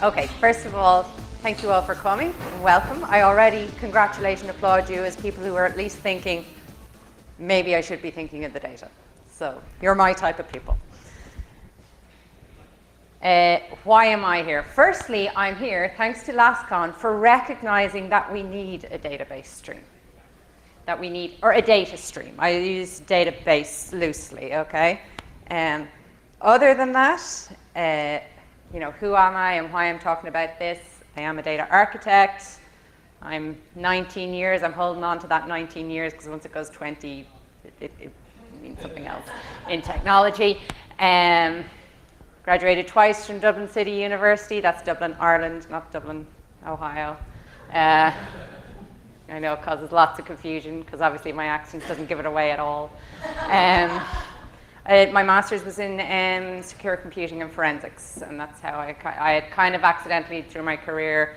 Okay, first of all, thank you all for coming and welcome. I already congratulate and applaud you as people who are at least thinking, maybe I should be thinking of the data. So you're my type of people. Why am I here? Firstly, I'm here thanks to LASCON for recognizing that we need a database stream. That we need, or a data stream. I use database loosely, okay? Other than that, you know, who am I and why I'm talking about this? I am a data architect. I'm 19 years. I'm holding on to that 19 years because once it goes 20, it means something else in technology. Graduated twice from Dublin City University. That's Dublin, Ireland, not Dublin, Ohio. I know it causes lots of confusion because obviously my accent doesn't give it away at all. My master's was in secure computing and forensics, and that's how I had kind of accidentally through my career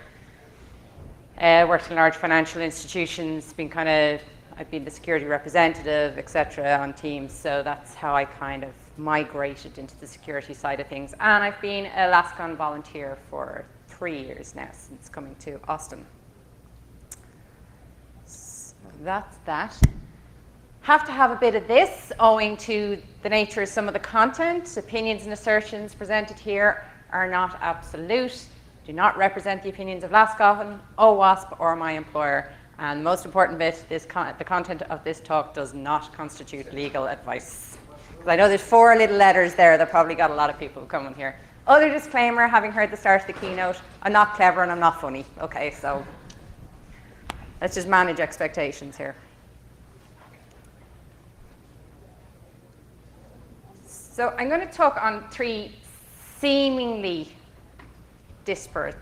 worked in large financial institutions, I've been the security representative, etc. on teams, so that's how I kind of migrated into the security side of things. And I've been a LASCON volunteer for 3 years now since coming to Austin. So that's that. Have to have a bit of this owing to the nature of some of the content. Opinions and assertions presented here are not absolute, do not represent the opinions of LASCON, OWASP, or my employer. And the most important bit, the content of this talk does not constitute legal advice. Because I know there's 4 little letters there that probably got a lot of people coming here. Other disclaimer, having heard the start of the keynote, I'm not clever and I'm not funny. Okay, so let's just manage expectations here. So I'm going to talk on 3 seemingly disparate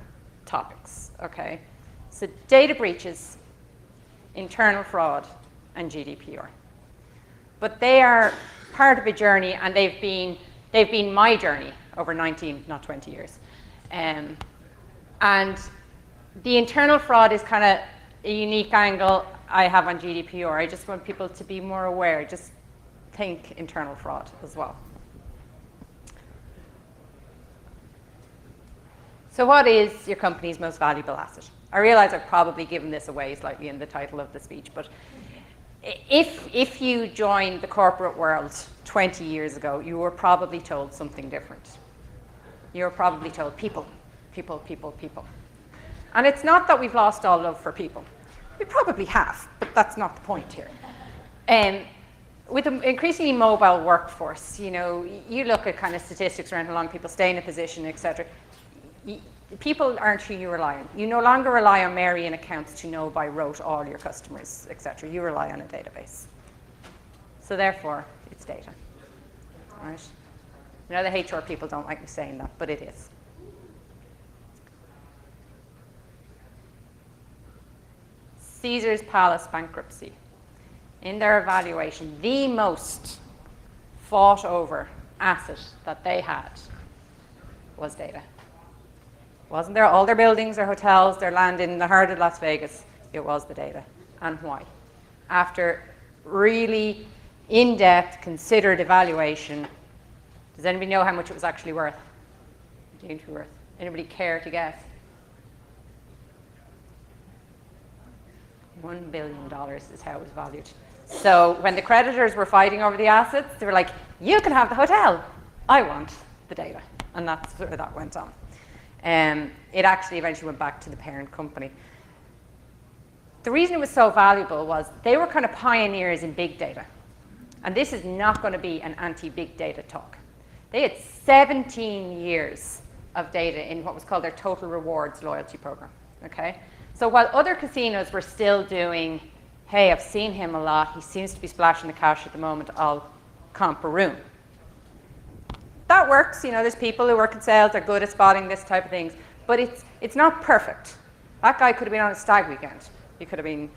topics, okay? So data breaches, internal fraud, and GDPR. But they are part of a journey, and they've been my journey over 19, not 20 years. And the internal fraud is kind of a unique angle I have on GDPR. I just want people to be more aware. Just think internal fraud as well. So what is your company's most valuable asset? I realize I've probably given this away slightly in the title of the speech, but if you joined the corporate world 20 years ago, you were probably told something different. You were probably told people, people, people, people. And it's not that we've lost all love for people. We probably have, but that's not the point here. With an increasingly mobile workforce, you know, you look at kind of statistics around how long people stay in a position, et cetera. People aren't who you rely on. You no longer rely on Mary in accounts to know by rote all your customers, etc. You rely on a database. So therefore, it's data. Right? I know the HR people don't like me saying that, but it is. Caesar's Palace bankruptcy. In their evaluation, the most fought over asset that they had was data. Wasn't there all their buildings, their hotels, their land in the heart of Las Vegas? It was the data. And why? After really in-depth, considered evaluation, does anybody know how much it was actually worth? Anybody care to guess? $1 billion is how it was valued. So when the creditors were fighting over the assets, they were like, you can have the hotel. I want the data. And that's where that went on. It actually eventually went back to the parent company. The reason it was so valuable was they were kind of pioneers in big data. And this is not going to be an anti-big data talk. They had 17 years of data in what was called their Total Rewards loyalty program. Okay? So while other casinos were still doing, hey, I've seen him a lot, he seems to be splashing the cash at the moment, I'll comp a room. That works, you know, there's people who work in sales, they're good at spotting this type of things, but it's not perfect. That guy could have been on a stag weekend. He could have been,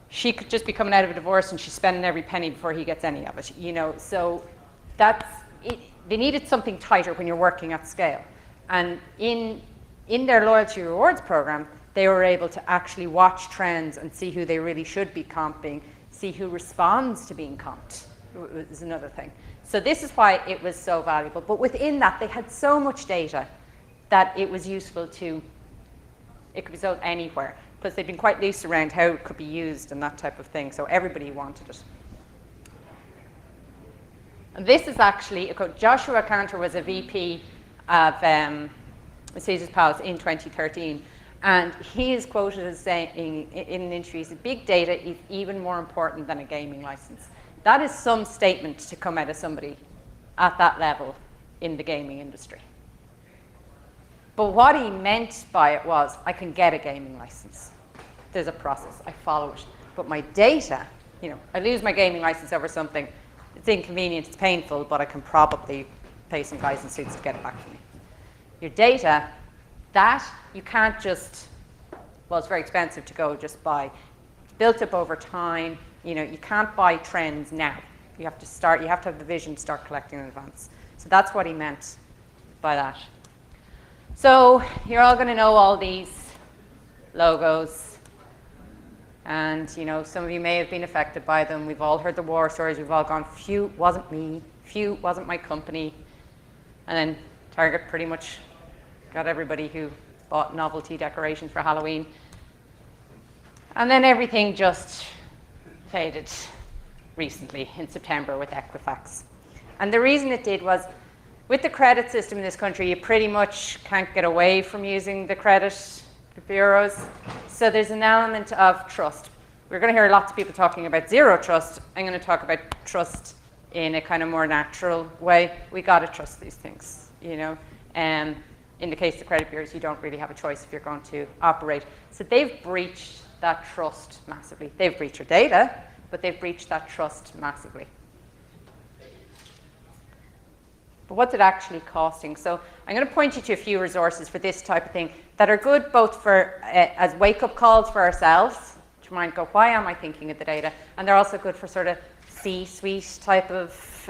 she could just be coming out of a divorce and she's spending every penny before he gets any of it, you know, so that's, they needed something tighter when you're working at scale. And in their loyalty rewards program, they were able to actually watch trends and see who they really should be comping, see who responds to being comped, is another thing. So this is why it was so valuable. But within that, they had so much data that it was useful it could be sold anywhere, because they've been quite loose around how it could be used and that type of thing, so everybody wanted it. And this is actually, Joshua Cantor was a VP of Caesar's Palace in 2013, and he is quoted as saying in an interview that big data is even more important than a gaming license. That is some statement to come out of somebody at that level in the gaming industry. But what he meant by it was, I can get a gaming license. There's a process, I follow it. But my data, I lose my gaming license over something, it's inconvenient, it's painful, but I can probably pay some guys in suits to get it back from me. Your data, that you can't just, well, it's very expensive to go just buy. It's built up over time. You can't buy trends now. You have to have the vision to start collecting in advance. So that's what he meant by that. So you're all going to know all these logos. And, some of you may have been affected by them. We've all heard the war stories. We've all gone, phew, wasn't me. Phew, wasn't my company. And then Target pretty much got everybody who bought novelty decorations for Halloween. And then everything just faded recently in September with Equifax. And the reason it did was, with the credit system in this country, you pretty much can't get away from using the credit bureaus. So there's an element of trust. We're going to hear lots of people talking about zero trust. I'm going to talk about trust in a kind of more natural way. We got to trust these things, in the case of credit bureaus, you don't really have a choice if you're going to operate. So they've breached that trust massively. They've breached your data, but they've breached that trust massively. But what's it actually costing? So I'm going to point you to a few resources for this type of thing that are good both for as wake-up calls for ourselves, to mind go, why am I thinking of the data? And they're also good for sort of C-suite type of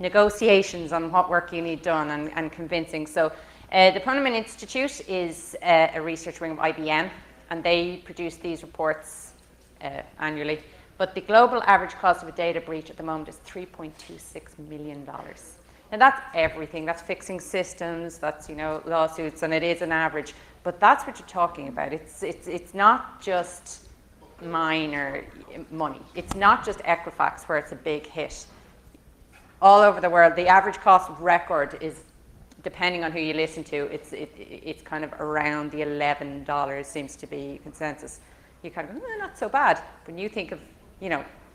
negotiations on what work you need done and convincing. So the Poneman Institute is a research wing of IBM, and they produce these reports annually. But the global average cost of a data breach at the moment is $3.26 million. And that's everything. That's fixing systems, that's lawsuits, and it is an average. But that's what you're talking about. It's not just minor money. It's not just Equifax where it's a big hit. All over the world, the average cost of record is, depending on who you listen to, it's kind of around the $11 seems to be consensus. You kind of go, not so bad. When you think of,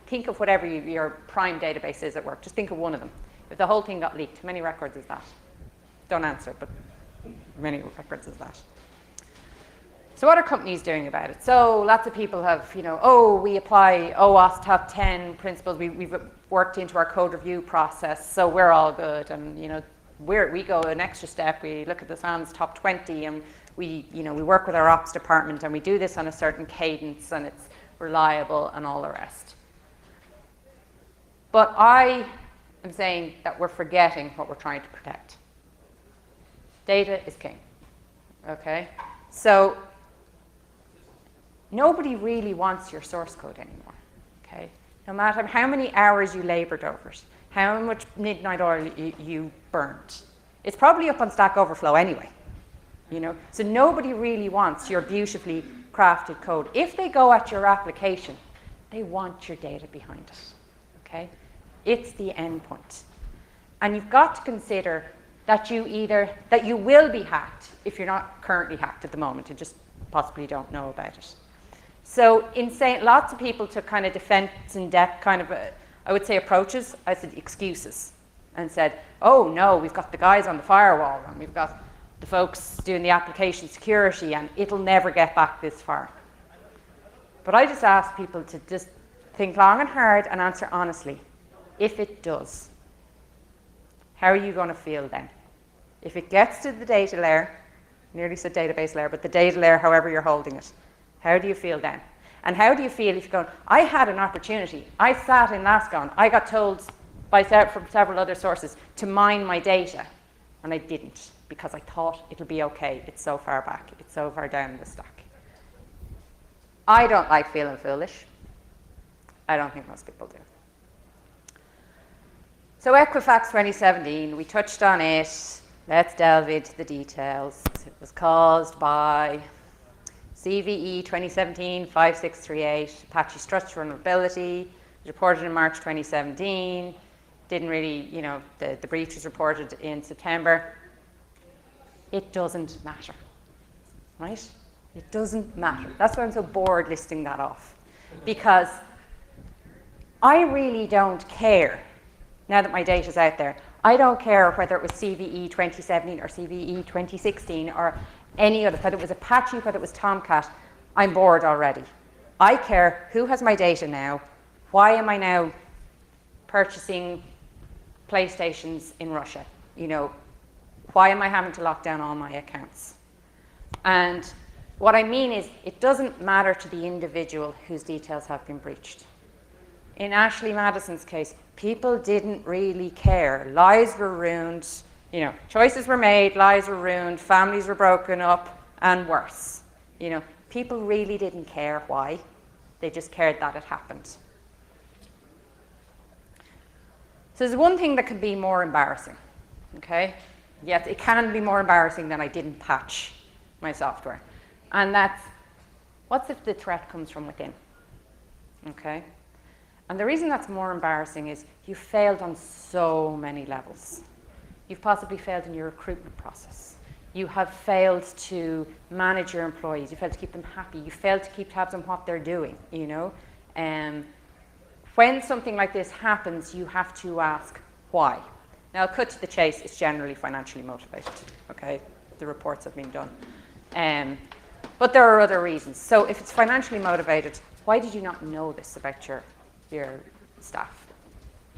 think of whatever your prime database is at work. Just think of one of them. If the whole thing got leaked, how many records is that? Don't answer, but many records is that? So what are companies doing about it? So lots of people have, we apply OWASP top 10 principles. We've worked into our code review process, so we're all good. And we go an extra step. We look at the SANS top 20, and we work with our ops department, and we do this on a certain cadence, and it's reliable, and all the rest. But I am saying that we're forgetting what we're trying to protect. Data is king. Okay, so nobody really wants your source code anymore, okay? No matter how many hours you labored over it, how much midnight oil you burnt. It's probably up on Stack Overflow anyway, So nobody really wants your beautifully crafted code. If they go at your application, they want your data behind it, okay? It's the endpoint. And you've got to consider that you will be hacked if you're not currently hacked at the moment and just possibly don't know about it. So lots of people took kind of defense in depth kind of, I would say approaches. I said excuses and said, oh no, we've got the guys on the firewall and we've got the folks doing the application security and it'll never get back this far. But I just ask people to just think long and hard and answer honestly. If it does, how are you going to feel then? If it gets to the data layer, nearly said database layer, but the data layer, however you're holding it, how do you feel then? And how do you feel if you're going, I had an opportunity. I sat in LASCON. I got told from several other sources to mine my data. And I didn't because I thought it'll be okay. It's so far back. It's so far down the stack. I don't like feeling foolish. I don't think most people do. So Equifax 2017, we touched on it. let's delve into the details. It was caused by CVE 2017-5638, Apache structure vulnerability, reported in March 2017, didn't really, the breach was reported in September. It doesn't matter, right? It doesn't matter. That's why I'm so bored listing that off. Because I really don't care, now that my data's out there, I don't care whether it was CVE 2017 or CVE 2016 or any other, whether it was Apache, whether it was Tomcat, I'm bored already. I care who has my data now, why am I now purchasing PlayStations in Russia? Why am I having to lock down all my accounts? And what I mean is, it doesn't matter to the individual whose details have been breached. In Ashley Madison's case, people didn't really care. Lives were ruined, choices were made, lives were ruined, families were broken up, and worse. People really didn't care why. They just cared that it happened. So there's one thing that can be more embarrassing, okay? Yes, it can be more embarrassing than I didn't patch my software. And that's, what's if the threat comes from within, okay? And the reason that's more embarrassing is you failed on so many levels. You've possibly failed in your recruitment process. You have failed to manage your employees. You failed to keep them happy. You failed to keep tabs on what they're doing, When something like this happens, you have to ask why. Now, I'll cut to the chase. It's generally financially motivated, okay? The reports have been done. But there are other reasons. So if it's financially motivated, why did you not know this about your staff?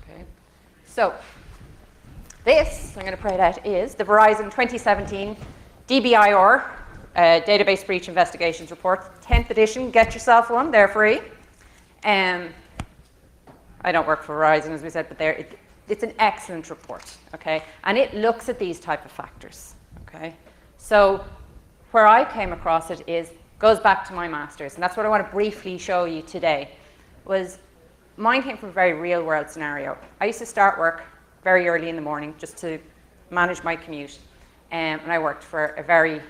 Okay. So this, I'm going to pray it out, is the Verizon 2017 DBIR Database Breach Investigations Report, 10th edition. Get yourself one, they're free. I don't work for Verizon, as we said, but it's an excellent report, okay? And it looks at these type of factors, okay? So where I came across it goes back to my master's, and that's what I want to briefly show you today, was mine came from a very real world scenario. I used to start work very early in the morning just to manage my commute, and I worked for a very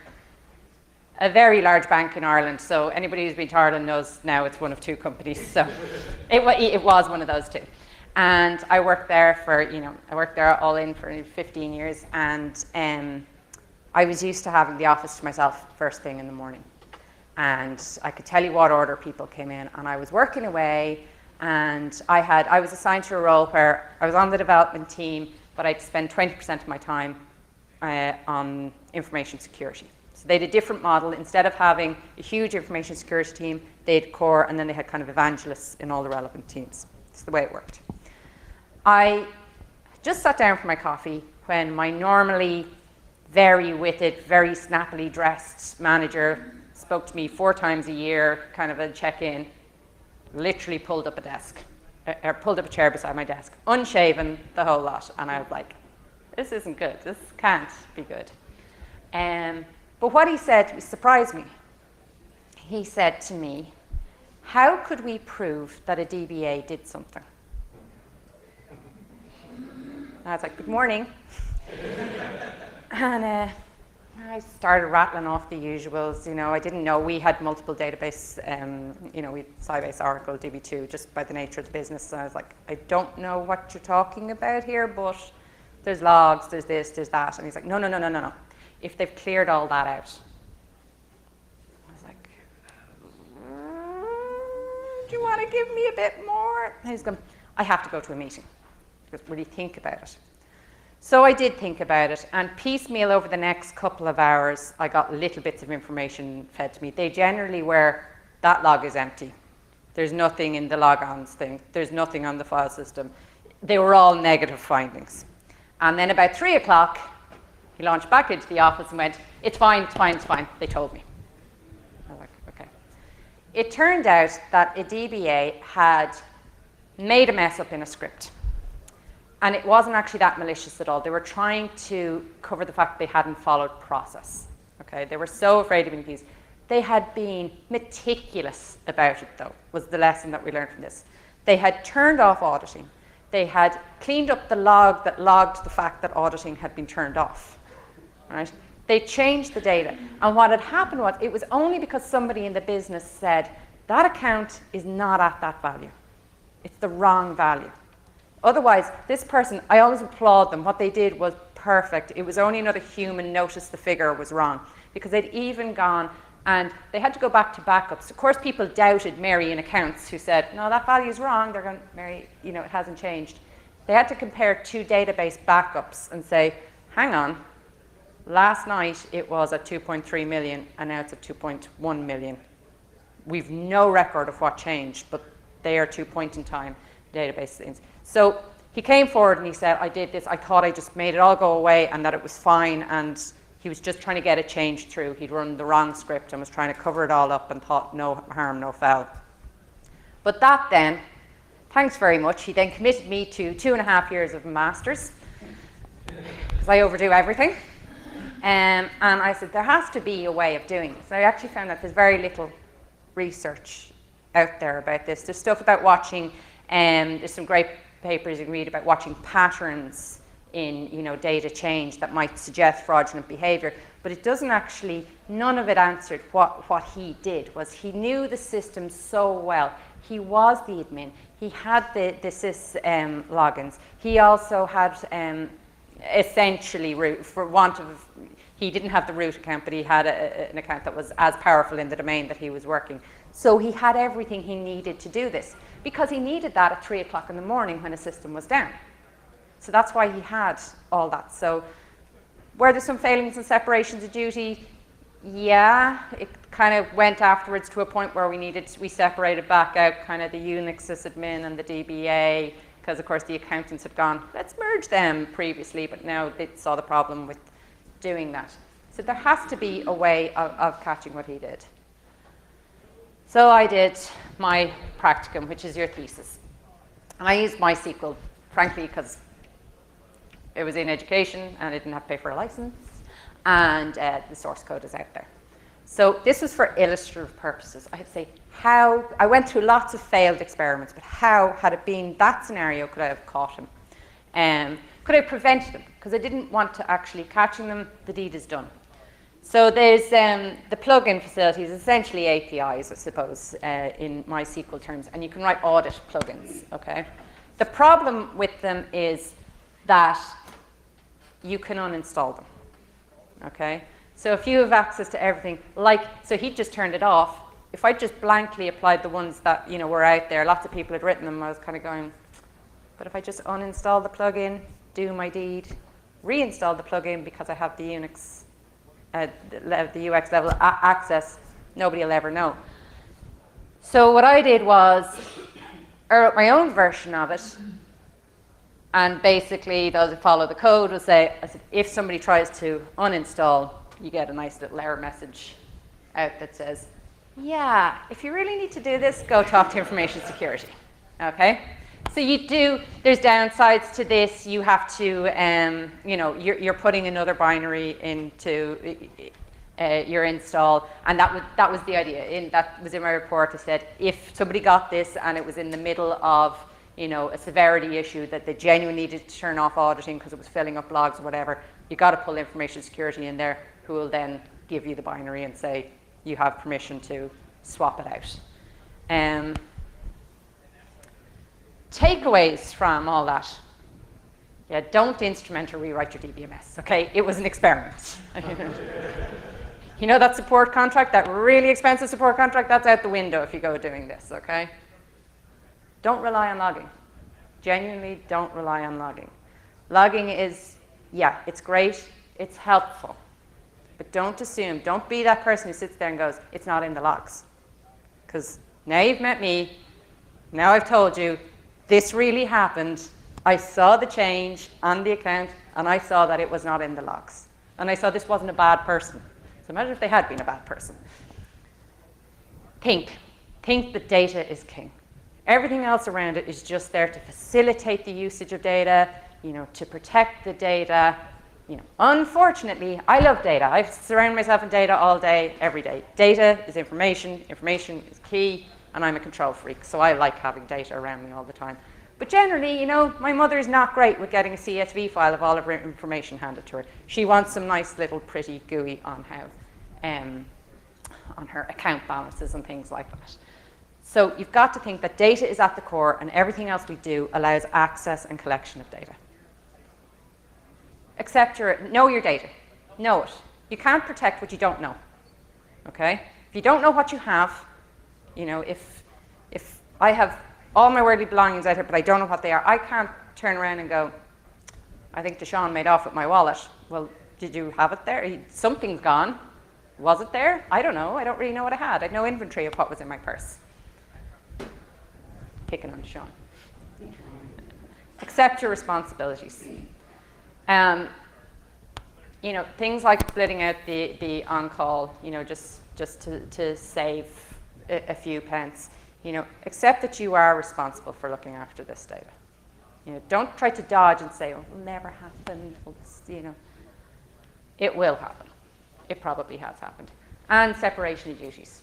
large bank in Ireland, so anybody who's been to Ireland knows now it's one of two companies, so it was one of those two. And I worked there all in for 15 years, and I was used to having the office to myself first thing in the morning. And I could tell you what order people came in, and I was working away, and I was assigned to a role where I was on the development team, but I'd spend 20% of my time on information security. So they had a different model. Instead of having a huge information security team, they had core, and then they had kind of evangelists in all the relevant teams. That's the way it worked. I just sat down for my coffee when my normally very witted, very snappily dressed manager spoke to me 4 times a year, kind of a check-in, literally pulled up a chair beside my desk, unshaven, the whole lot. And I was like, this isn't good. This can't be good. But what he said surprised me. He said to me, how could we prove that a DBA did something? And I was like, good morning. And I started rattling off the usuals. I didn't know we had multiple database, we had Sybase, Oracle, DB2, just by the nature of the business. So I was like, I don't know what you're talking about here, but there's logs, there's this, there's that. And he's like, no. If they've cleared all that out. I was like, do you want to give me a bit more? And he's going, I have to go to a meeting. He goes, will you think about it? So I did think about it, and piecemeal over the next couple of hours, I got little bits of information fed to me. They generally were, that log is empty. There's nothing in the logons thing. There's nothing on the file system. They were all negative findings. And then about 3 o'clock, he launched back into the office and went, it's fine. They told me. I was like, okay. It turned out that a DBA had made a mess up in a script. And it wasn't actually that malicious at all. They were trying to cover the fact they hadn't followed process. Okay, they were so afraid of being accused. They had been meticulous about it, though, was the lesson that we learned from this. They had turned off auditing. They had cleaned up the log that logged the fact that auditing had been turned off. right? They changed the data. And what had happened was, it was only because somebody in the business said, that account is not at that value. It's the wrong value. Otherwise, this person, I always applaud them. What they did was perfect. It was only another human noticed the figure was wrong, because they'd even gone and they had to go back to backups. Of course, people doubted Mary in accounts who said, no, that value is wrong. They're going, Mary, you know, it hasn't changed. They had to compare 2 database backups and say, hang on, last night it was at 2.3 million and now it's at 2.1 million. We've no record of what changed, but they are 2 point in time database things. So he came forward and he said, I did this, I thought I just made it all go away and that it was fine, and he was just trying to get a change through. He'd run the wrong script and was trying to cover it all up and thought no harm, no foul. But that then, thanks very much, he then committed me to 2.5 years of masters, because I overdo everything. And I said, there has to be a way of doing this. And I actually found that there's very little research out there about this. There's stuff about watching, there's some great papers you can read about watching patterns in, you know, data change that might suggest fraudulent behavior, but it doesn't actually, none of it answered what he did. Was he knew the system so well. He was the admin. He had the sys logins. He also had essentially root, for want of, he didn't have the root account, but he had an account that was as powerful in the domain that he was working. So he had everything he needed to do this, because he needed that at 3 o'clock in the morning when a system was down. So that's why he had all that. So were there some failings and separations of duty? Yeah, it kind of went afterwards to a point where we separated back out kind of the Unix sysadmin and the DBA, because of course the accountants had gone, let's merge them previously, but now they saw the problem with doing that. So there has to be a way of catching what he did. So I did my practicum, which is your thesis. And I used MySQL, frankly, because it was in education and I didn't have to pay for a license, and the source code is out there. So this was for illustrative purposes. I had to say how, I went through lots of failed experiments, but how, had it been that scenario, could I have caught him? Could I have prevented them? Because I didn't want to actually catching them, the deed is done. So there's the plugin facilities, essentially APIs, I suppose, in MySQL terms, and you can write audit plugins, okay? The problem with them is that you can uninstall them, okay? So if you have access to everything, like, so he just turned it off. If I just blankly applied the ones that, you know, were out there, lots of people had written them, I was kind of going, but if I just uninstall the plugin, do my deed, reinstall the plugin because I have the Unix, the UX level access, nobody will ever know. So what I did was, I wrote my own version of it, and basically those who follow the code will say, if somebody tries to uninstall, you get a nice little error message out that says, yeah, if you really need to do this, go talk to information security, okay? So you do, there's downsides to this. You have to, you know, you're putting another binary into your install, and that was the idea. That was in my report. I said, if somebody got this and it was in the middle of, you know, a severity issue that they genuinely needed to turn off auditing because it was filling up logs or whatever, you got to pull information security in there, who will then give you the binary and say you have permission to swap it out. Takeaways from all that. Yeah, don't instrument or rewrite your DBMS, okay? It was an experiment. You know that support contract, that really expensive support contract, that's out the window if you go doing this, okay? Don't rely on logging. Genuinely don't rely on logging. Logging is, yeah, it's great, it's helpful, but don't assume, don't be that person who sits there and goes, it's not in the logs. Because now you've met me, now I've told you, this really happened. I saw the change on the account, and I saw that it was not in the logs. And I saw this wasn't a bad person. So imagine if they had been a bad person. Think that data is king. Everything else around it is just there to facilitate the usage of data, you know, to protect the data. You know, unfortunately, I love data. I surround myself in data all day, every day. Data is information. Information is key. And I'm a control freak, so I like having data around me all the time. But generally, you know, my mother's not great with getting a CSV file of all of her information handed to her. She wants some nice little pretty GUI on how, on her account balances and things like that. So you've got to think that data is at the core, and everything else we do allows access and collection of data. Know your data. Know it. You can't protect what you don't know. Okay? If you don't know what you have, you know, if I have all my worldly belongings out here, but I don't know what they are, I can't turn around and go, I think Deshaun made off with my wallet. Well, did you have it there? Something's gone. Was it there? I don't know. I don't really know what I had. I had no inventory of what was in my purse. Picking on Deshaun. Accept your responsibilities. You know, things like splitting out the on-call, you know, just to save a few pence. You know, accept that you are responsible for looking after this data. You know, don't try to dodge and say, oh, it'll never happen. You know, it will happen. It probably has happened. And separation of duties.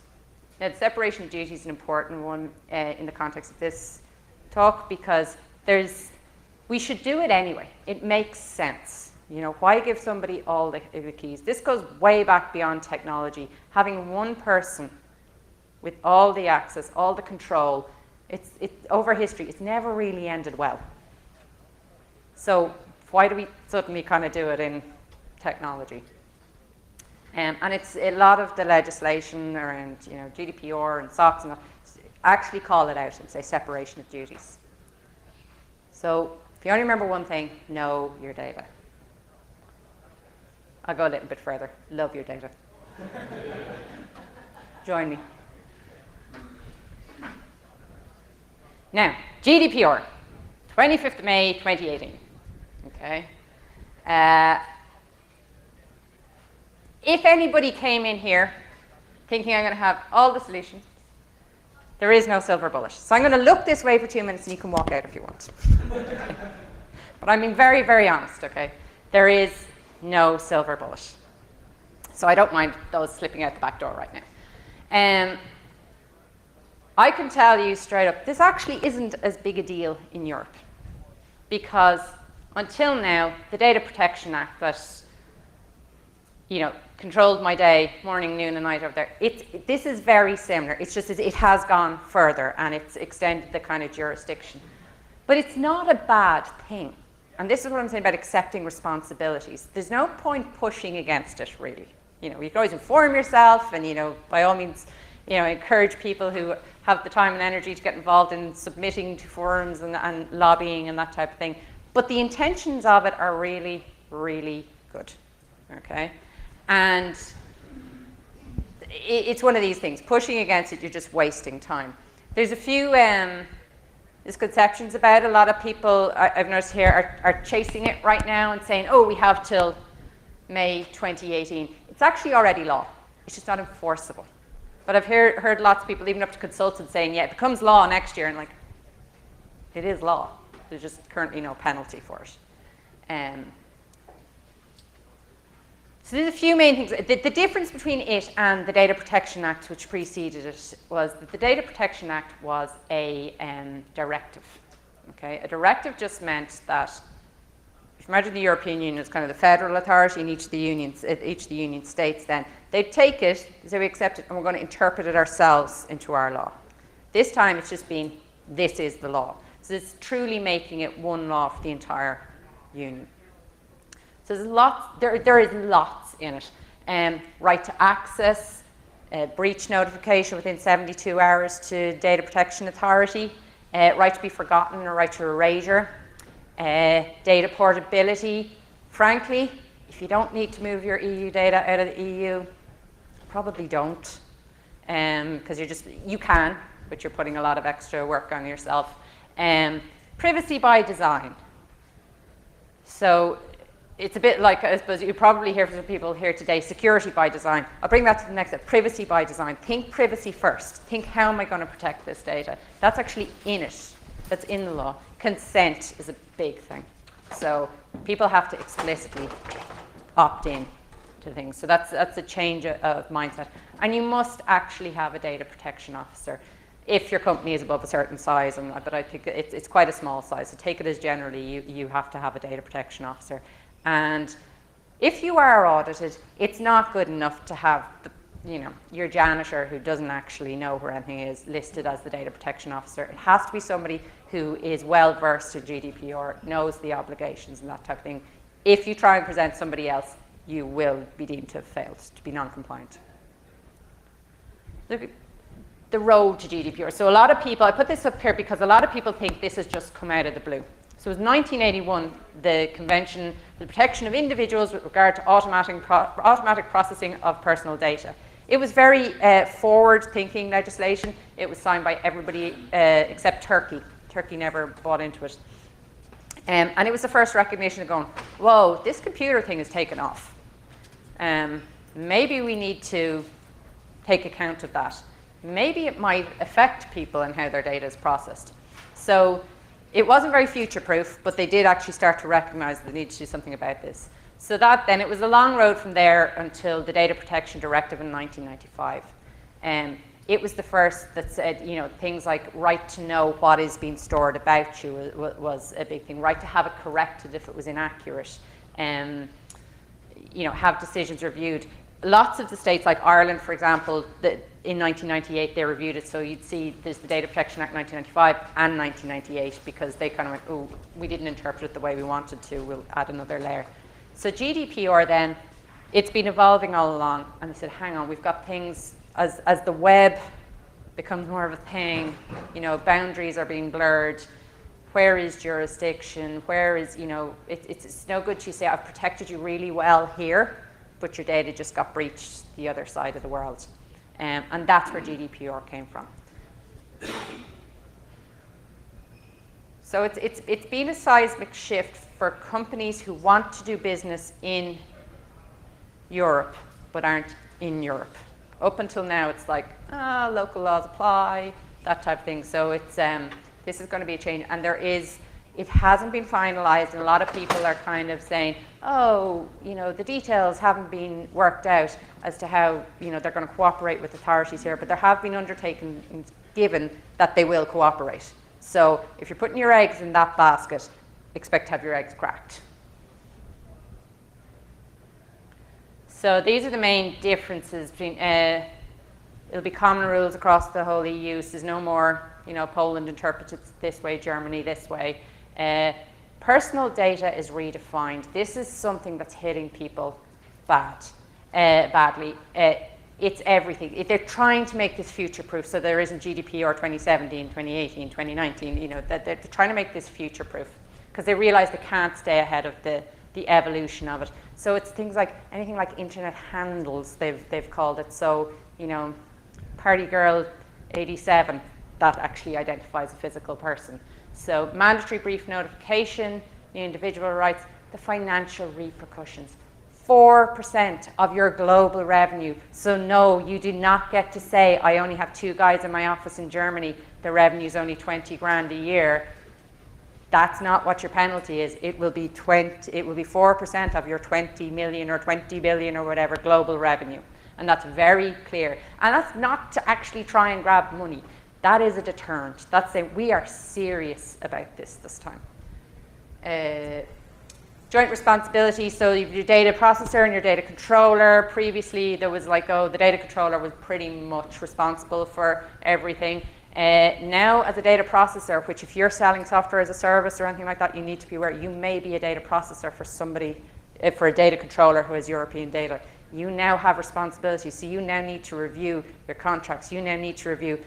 Now, the separation of duties is an important one in the context of this talk, because we should do it anyway. It makes sense. You know, why give somebody all the keys? This goes way back beyond technology. Having one person with all the access, all the control, it's over history, it's never really ended well. So why do we suddenly kind of do it in technology? And it's a lot of the legislation around, you know, GDPR and SOX and all, actually call it out and say separation of duties. So if you only remember one thing, know your data. I'll go a little bit further. Love your data. Join me. Now, GDPR, 25th of May, 2018. Okay. If anybody came in here thinking I'm going to have all the solutions, there is no silver bullet. So I'm going to look this way for 2 minutes and you can walk out if you want. But I'm being very, very honest, okay? There is no silver bullet. So I don't mind those slipping out the back door right now. I can tell you straight up, this actually isn't as big a deal in Europe, because until now, the Data Protection Act that, you know, controlled my day, morning, noon, and night over there, this is very similar. It's just it has gone further and it's extended the kind of jurisdiction. But it's not a bad thing. And this is what I'm saying about accepting responsibilities. There's no point pushing against it, really. You know, you can always inform yourself and, you know, by all means, you know, encourage people who have the time and energy to get involved in submitting to forums and lobbying and that type of thing. But the intentions of it are really, really good, okay? And it's one of these things. Pushing against it, you're just wasting time. There's a few misconceptions about it. A lot of people, I've noticed here, are chasing it right now and saying, oh, we have till May 2018. It's actually already law. It's just not enforceable. But I've heard lots of people, even up to consultants, saying, yeah, it becomes law next year. And like, it is law. There's just currently no penalty for it. So there's a few main things. The difference between it and the Data Protection Act, which preceded it, was that the Data Protection Act was a directive. Okay? A directive just meant that, if you imagine the European Union as kind of the federal authority in each of the union states, then they'd take it, so we accept it, and we're going to interpret it ourselves into our law. This time it's just been, this is the law. So it's truly making it one law for the entire union. So there's lots, there is lots in it. Right to access, breach notification within 72 hours to Data Protection Authority, right to be forgotten or right to erasure, data portability. Frankly, if you don't need to move your EU data out of the EU, probably don't, because you can, but you're putting a lot of extra work on yourself. Privacy by design. So it's a bit like, I suppose you probably hear from people here today, security by design. I'll bring that to the next step, privacy by design. Think privacy first. Think, how am I going to protect this data? That's actually in it. That's in the law. Consent is a big thing. So people have to explicitly opt in to things. So that's a change of mindset. And you must actually have a data protection officer. if your company is above a certain size, but I think it's quite a small size, so take it as generally you have to have a data protection officer. And if you are audited, it's not good enough to have your janitor who doesn't actually know where anything is listed as the data protection officer. It has to be somebody who is well versed in GDPR, knows the obligations and that type of thing. If you try and present somebody else, you will be deemed to have failed, to be non-compliant. Look at the road to GDPR. So a lot of people, I put this up here because a lot of people think this has just come out of the blue. So it was 1981, the Convention for the Protection of Individuals with regard to automatic processing of personal data. It was very forward-thinking legislation. It was signed by everybody except Turkey. Turkey never bought into it. And it was the first recognition of going, whoa, this computer thing is taken off. Maybe we need to take account of that. Maybe it might affect people and how their data is processed. So it wasn't very future-proof, but they did actually start to recognize they need to do something about this. So then it was a long road from there until the Data Protection Directive in 1995. It was the first that said, things like right to know what is being stored about you was a big thing. Right to have it corrected if it was inaccurate. Have decisions reviewed. Lots of the states, like Ireland, for example, in 1998 they reviewed it. So you'd see there's the Data Protection Act 1995 and 1998 because they kind of went, oh, we didn't interpret it the way we wanted to. We'll add another layer. So GDPR then, it's been evolving all along. And they said, hang on, we've got things, as the web becomes more of a thing, boundaries are being blurred. Where is jurisdiction? Where is, it's no good to say, I've protected you really well here, but your data just got breached the other side of the world. And that's where GDPR came from. So it's been a seismic shift for companies who want to do business in Europe, but aren't in Europe. Up until now, it's like, local laws apply, that type of thing. So this is going to be a change. And it hasn't been finalized, and a lot of people are kind of saying, oh, the details haven't been worked out as to how, they're going to cooperate with authorities here, but there have been undertakings given that they will cooperate. So if you're putting your eggs in that basket, expect to have your eggs cracked. So these are the main differences between, it'll be common rules across the whole EU. So there's no more, Poland interprets it this way, Germany this way. Personal data is redefined. This is something that's hitting people badly. It's everything. They're trying to make this future-proof, so there isn't GDPR 2017, 2018, 2019, that they're trying to make this future-proof because they realize they can't stay ahead of the evolution of it. So it's things like, anything like internet handles, they've called it. So, Party Girl 87, that actually identifies a physical person. So mandatory brief notification, the individual rights, the financial repercussions. 4% of your global revenue. So no, you do not get to say, I only have 2 guys in my office in Germany, the revenue is only 20 grand a year. That's not what your penalty is. It will be 4% of your 20 million or 20 billion or whatever global revenue. And that's very clear. And that's not to actually try and grab money. That is a deterrent. That's saying we are serious about this time. Joint responsibility, so your data processor and your data controller. Previously, there was like, the data controller was pretty much responsible for everything. Now, as a data processor, which if you're selling software as a service or anything like that, you need to be aware, you may be a data processor for somebody, for a data controller who has European data. You now have responsibility, so you now need to review your contracts. You now need to review,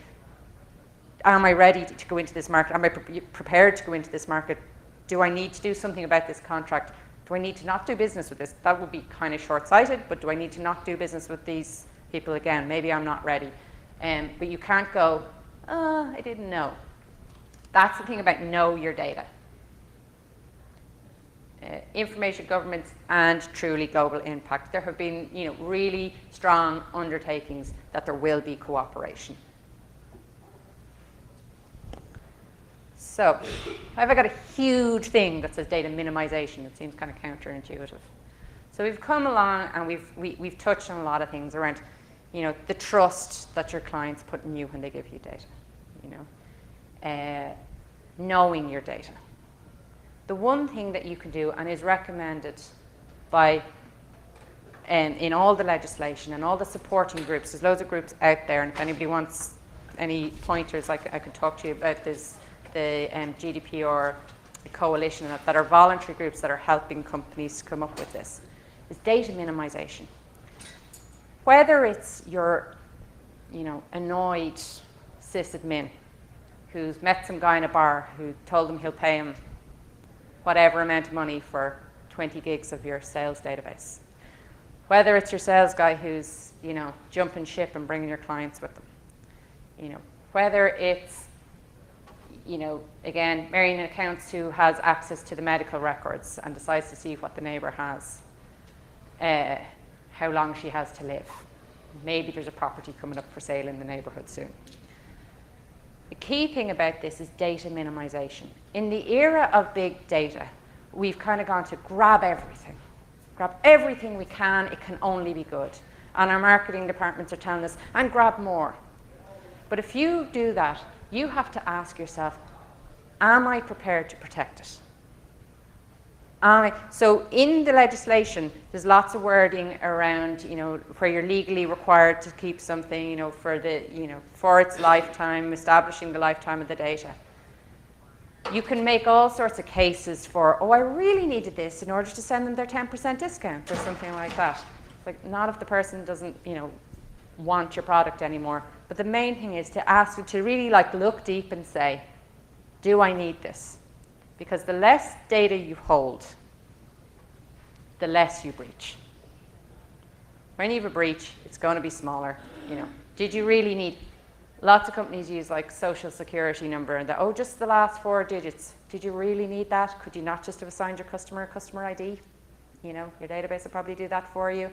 am I ready to go into this market? Am I prepared to go into this market? Do I need to do something about this contract? Do I need to not do business with this? That would be kind of short-sighted, but do I need to not do business with these people again? Maybe I'm not ready. But you can't go, I didn't know. That's the thing about know your data. Information governance and truly global impact. There have been, really strong undertakings that there will be cooperation. So, I've got a huge thing that says data minimization. It seems kind of counterintuitive. So we've come along and we've touched on a lot of things around, the trust that your clients put in you when they give you data. knowing your data. The one thing that you can do, and is recommended by in all the legislation and all the supporting groups, there's loads of groups out there, and if anybody wants any pointers, I can talk to you about this, the GDPR coalition that are voluntary groups that are helping companies come up with this, is data minimization. Whether it's your annoyed sysadmin who's met some guy in a bar who told him he'll pay him whatever amount of money for 20 gigs of your sales database. Whether it's your sales guy who's, jumping ship and bringing your clients with them. Whether it's, again, Marion in accounts who has access to the medical records and decides to see what the neighbour has, how long she has to live. Maybe there's a property coming up for sale in the neighbourhood soon. The key thing about this is data minimization. In the era of big data, we've kind of gone to grab everything. Grab everything we can, it can only be good. And our marketing departments are telling us, and grab more. But if you do that, you have to ask yourself, am I prepared to protect it? So in the legislation, there's lots of wording around, where you're legally required to keep something, for its lifetime, establishing the lifetime of the data. You can make all sorts of cases for, I really needed this in order to send them their 10% discount or something like that. Like, not if the person doesn't, want your product anymore. But the main thing is to ask, to really look deep and say, do I need this? Because the less data you hold, the less you breach. When you have a breach, it's going to be smaller. Did you really need? Lots of companies use social security number and just the last 4 digits. Did you really need that? Could you not just have assigned your customer a customer ID? Your database will probably do that for you.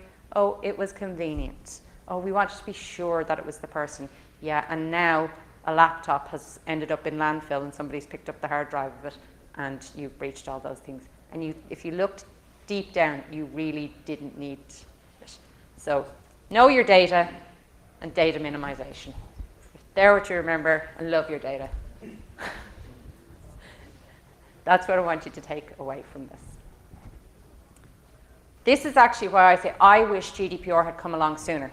It was convenient. We wanted to be sure that it was the person. Yeah, and now a laptop has ended up in landfill and somebody's picked up the hard drive of it and you've breached all those things. And if you looked deep down, you really didn't need it. So know your data and data minimization. They're what you remember, and love your data. That's what I want you to take away from this. This is actually why I say I wish GDPR had come along sooner,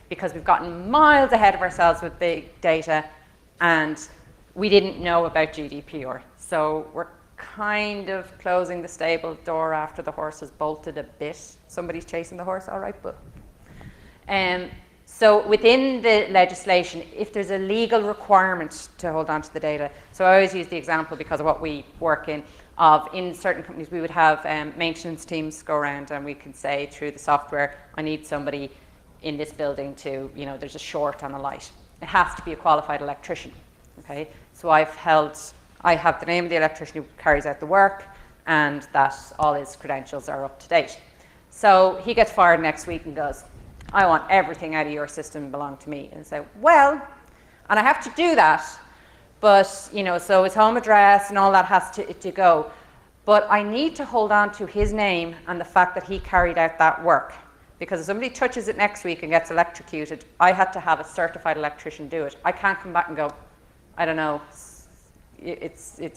because we've gotten miles ahead of ourselves with big data, and we didn't know about GDPR. So we're kind of closing the stable door after the horse has bolted a bit. Somebody's chasing the horse, all right, but. So within the legislation, if there's a legal requirement to hold on to the data, so I always use the example because of what we work in certain companies, we would have maintenance teams go around and we could say through the software, I need somebody in this building to, there's a short on a light. It has to be a qualified electrician, okay? So I have the name of the electrician who carries out the work and that all his credentials are up to date. So he gets fired next week and goes, I want everything out of your system belong to me. And say, well, and I have to do that, but, so his home address and all that has to go. But I need to hold on to his name and the fact that he carried out that work. Because if somebody touches it next week and gets electrocuted, I had to have a certified electrician do it. I can't come back and go, I don't know,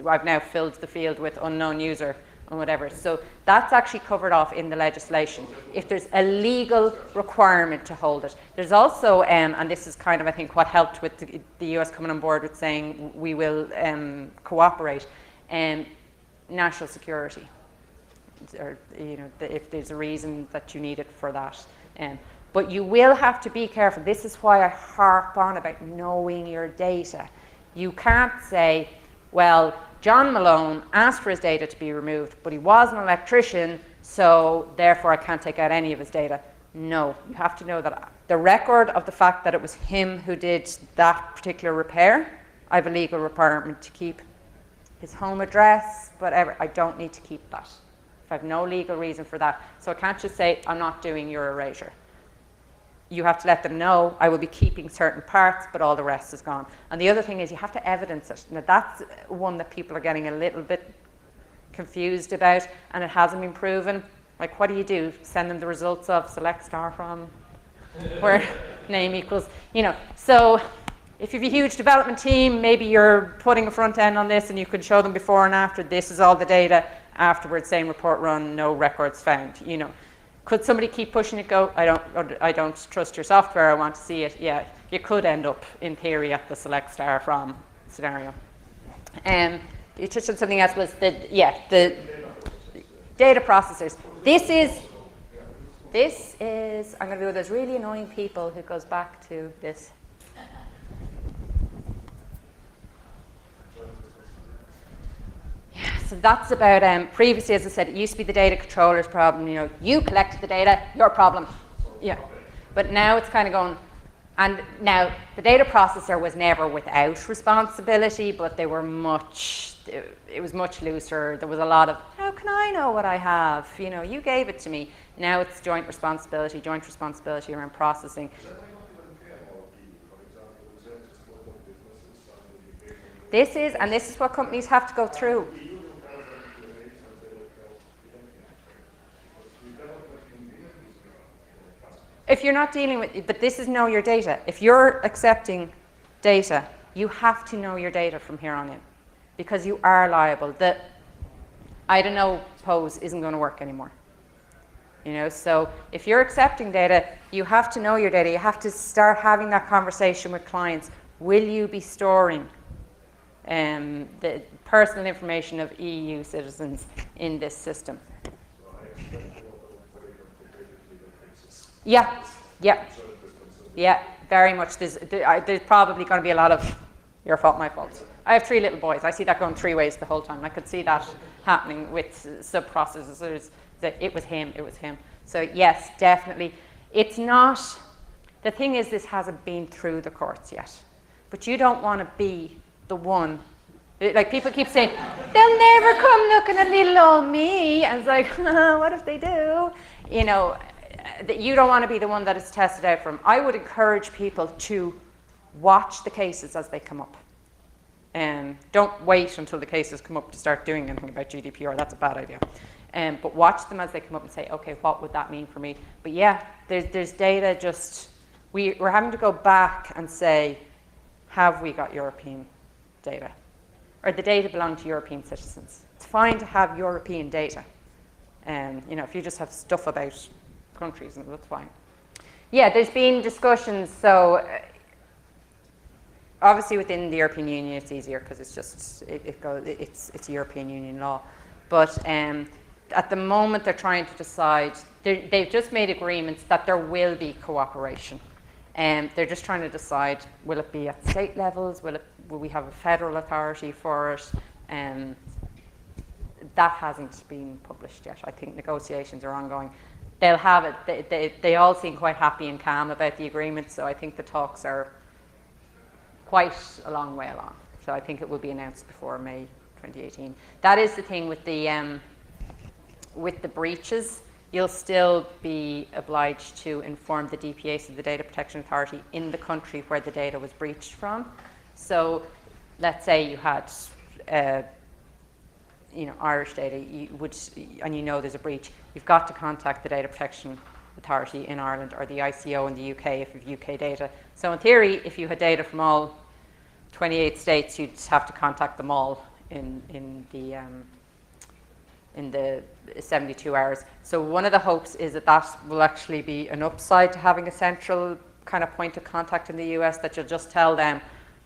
I've now filled the field with unknown user and whatever. So that's actually covered off in the legislation. If there's a legal requirement to hold it. There's also, and this is kind of, I think, what helped with the US coming on board with saying we will cooperate, national security. Or, if there's a reason that you need it for that. But you will have to be careful. This is why I harp on about knowing your data. You can't say, well, John Malone asked for his data to be removed, but he was an electrician, so therefore I can't take out any of his data. No, you have to know that the record of the fact that it was him who did that particular repair, I have a legal requirement to keep his home address, whatever. I don't need to keep that. I have no legal reason for that. So I can't just say, I'm not doing your erasure. You have to let them know, I will be keeping certain parts, but all the rest is gone. And the other thing is you have to evidence it. Now that's one that people are getting a little bit confused about, and it hasn't been proven. Like, what do? Send them the results of select star from where name equals, So If you have a huge development team, maybe you're putting a front end on this and you could show them before and after, this is all the data, afterwards saying report run, no records found, you know. Could somebody keep pushing it, go, I don't trust your software, I want to see it? Yeah, you could end up, in theory, at the select star from scenario. You touched on something else, was the data processors. This is, I'm going to be one of those really annoying people who goes back to this. So that's about, previously, as I said, it used to be the data controller's problem. You know, you collected the data, your problem. Yeah. But now it's kind of going, and now the data processor was never without responsibility, but they were it was much looser. There was a lot of, how can I know what I have? You know, you gave it to me. Now it's joint responsibility around processing. This is what companies have to go through. If you're not dealing with, but this is know your data. If you're accepting data, you have to know your data from here on in, because you are liable. The I don't know pose isn't going to work anymore. You know, so if you're accepting data, you have to know your data. You have to start having that conversation with clients. Will you be storing the personal information of EU citizens in this system? Yeah, very much. There's probably going to be a lot of your fault, my fault. I have 3 little boys. I see that going 3 ways the whole time. I could see that happening with sub-processors. That it was him. So yes, definitely. It's not, the thing is, this hasn't been through the courts yet. But you don't want to be the one, like people keep saying, they'll never come looking at little old me. And it's like, what if they do? You know, that you don't want to be the one that is tested out from. I would encourage people to watch the cases as they come up. Don't wait until the cases come up to start doing anything about GDPR. That's a bad idea. But watch them as they come up and say, okay, what would that mean for me? But yeah, there's data just, we're having to go back and say, have we got European data? Or the data belong to European citizens? It's fine to have European data. You know, if you just have stuff about countries, that's fine. Yeah, there's been discussions, so obviously within the European Union it's easier because it's just, it's European Union law. But at the moment they're trying to decide, they've just made agreements that there will be cooperation. They're just trying to decide, will it be at state levels, will we have a federal authority for it? That hasn't been published yet. I think negotiations are ongoing. They'll have it, they all seem quite happy and calm about the agreement, so I think the talks are quite a long way along. So I think it will be announced before May 2018. That is the thing with the breaches. You'll still be obliged to inform the DPA, so the Data Protection Authority, in the country where the data was breached from. So let's say you had Irish data, and you know there's a breach, you've got to contact the Data Protection Authority in Ireland or the ICO in the UK if you have UK data. So in theory, if you had data from all 28 states, you'd have to contact them all in the 72 hours. So one of the hopes is that will actually be an upside to having a central kind of point of contact in the US, that you'll just tell them,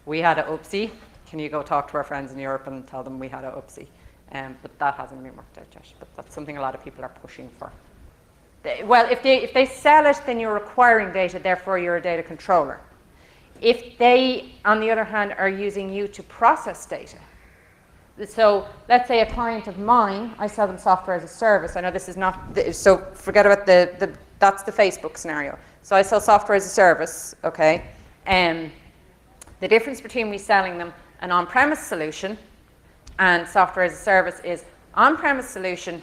we had a oopsie, can you go talk to our friends in Europe and tell them we had a oopsie? But that hasn't been worked out yet, but that's something a lot of people are pushing for. Well, if they sell it, then you're acquiring data, therefore you're a data controller. If they, on the other hand, are using you to process data, so let's say a client of mine, I sell them software as a service. I know this is not, so forget about that's the Facebook scenario. So I sell software as a service, okay? The difference between me selling them an on-premise solution and software as a service is on-premise solution,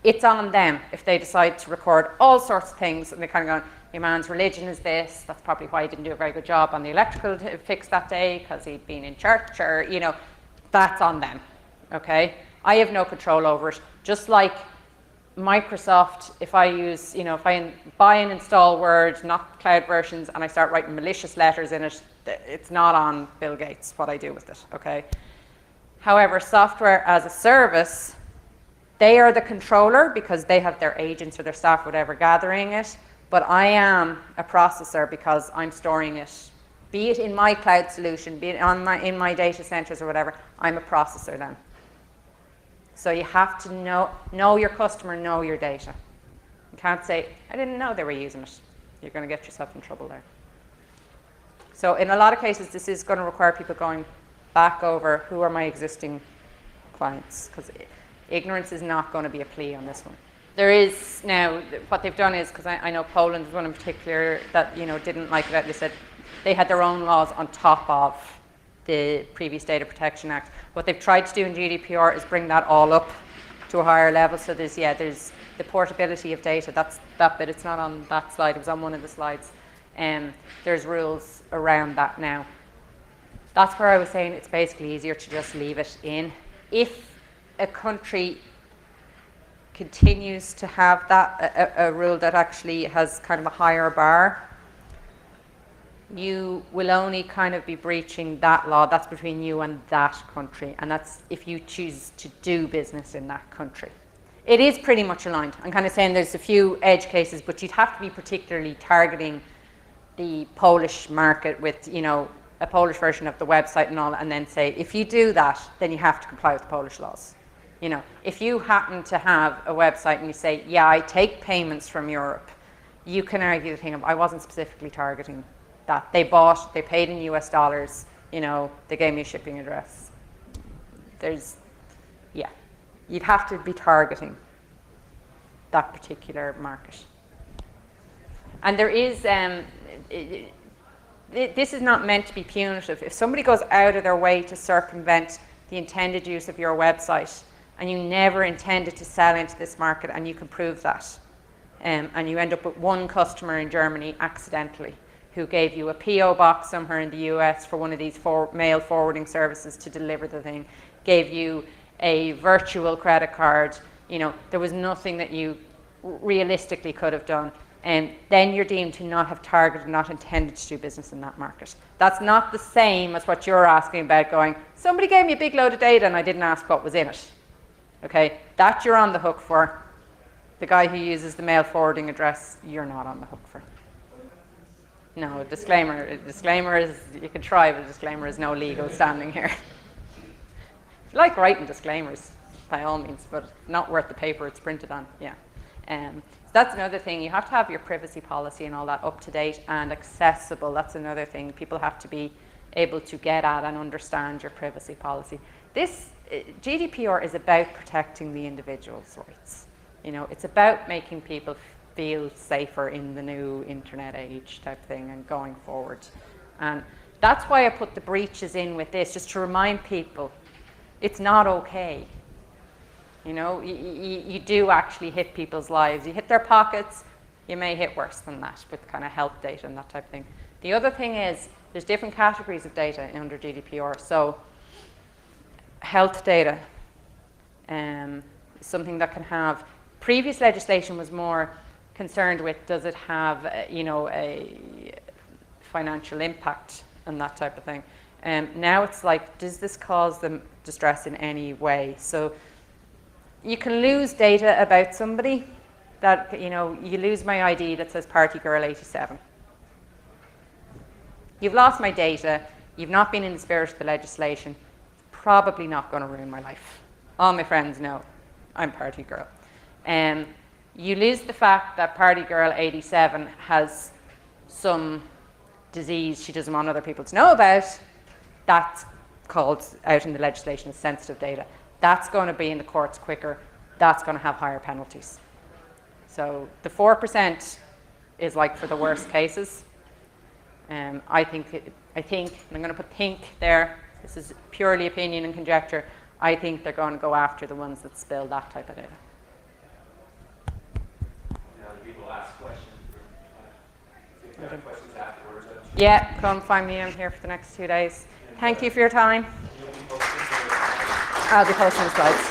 it's on them if they decide to record all sorts of things and they kind of go, your man's religion is this, that's probably why he didn't do a very good job on the electrical fix that day because he'd been in church, or, you know, that's on them, okay? I have no control over it. Just like Microsoft, if I use, if I buy and install Word, not cloud versions, and I start writing malicious letters in it, it's not on Bill Gates what I do with it, okay? However, software as a service, they are the controller because they have their agents or their staff, whatever, gathering it, but I am a processor because I'm storing it, be it in my cloud solution, be it in my data centers or whatever, I'm a processor then. So you have to know your customer, know your data. You can't say, I didn't know they were using it. You're going to get yourself in trouble there. So in a lot of cases, this is going to require people going back over who are my existing clients, because ignorance is not going to be a plea on this one. There is now, what they've done is, because I know Poland is one in particular that didn't like it, they said they had their own laws on top of the previous Data Protection Act. What they've tried to do in GDPR is bring that all up to a higher level. So there's the portability of data. That's that bit. It's not on that slide. It was on one of the slides. There's rules around that now. That's where I was saying it's basically easier to just leave it in. If a country continues to have that, a rule that actually has kind of a higher bar, you will only kind of be breaching that law. That's between you and that country, and that's if you choose to do business in that country. It is pretty much aligned. I'm kind of saying there's a few edge cases, but you'd have to be particularly targeting the Polish market with, a Polish version of the website and all, and then say, if you do that, then you have to comply with the Polish laws. If you happen to have a website and you say, yeah, I take payments from Europe, you can argue the thing of, I wasn't specifically targeting that. They paid in US dollars, they gave me a shipping address. You'd have to be targeting that particular market. And there is, this is not meant to be punitive. If somebody goes out of their way to circumvent the intended use of your website, and you never intended to sell into this market, and you can prove that, and you end up with one customer in Germany accidentally, who gave you a PO box somewhere in the US for one of these mail forwarding services to deliver the thing, gave you a virtual credit card, there was nothing that you realistically could have done, and then you're deemed to not have targeted, not intended to do business in that market. That's not the same as what you're asking about going, somebody gave me a big load of data and I didn't ask what was in it. Okay, that you're on the hook for. The guy who uses the mail forwarding address, you're not on the hook for. No, disclaimer is, you can try, but a disclaimer is no legal standing here. If you like writing disclaimers, by all means, but not worth the paper it's printed on, yeah. So that's another thing. You have to have your privacy policy and all that up to date and accessible. That's another thing. People have to be able to get at and understand your privacy policy. This GDPR is about protecting the individual's rights. It's about making people feel safer in the new internet age type thing and going forward. And that's why I put the breaches in with this, just to remind people it's not okay. You do actually hit people's lives. You hit their pockets, you may hit worse than that with kind of health data and that type of thing. The other thing is there's different categories of data under GDPR. So health data, something that can have, previous legislation was more concerned with, does it have a financial impact and that type of thing. Now it's like, does this cause them distress in any way? So you can lose data about somebody that, you lose my ID that says Party Girl 87. You've lost my data, you've not been in the spirit of the legislation, probably not going to ruin my life. All my friends know I'm Party Girl. You lose the fact that Party Girl 87 has some disease she doesn't want other people to know about. That's called out in the legislation as sensitive data. That's going to be in the courts quicker. That's going to have higher penalties. So the 4% is like for the worst cases. I think, and I'm going to put think there, this is purely opinion and conjecture, I think they're going to go after the ones that spill that type of data. People ask questions. If you have questions afterwards. Yeah, come find me. I'm here for the next 2 days. Thank you for your time. I'll be posting the slides.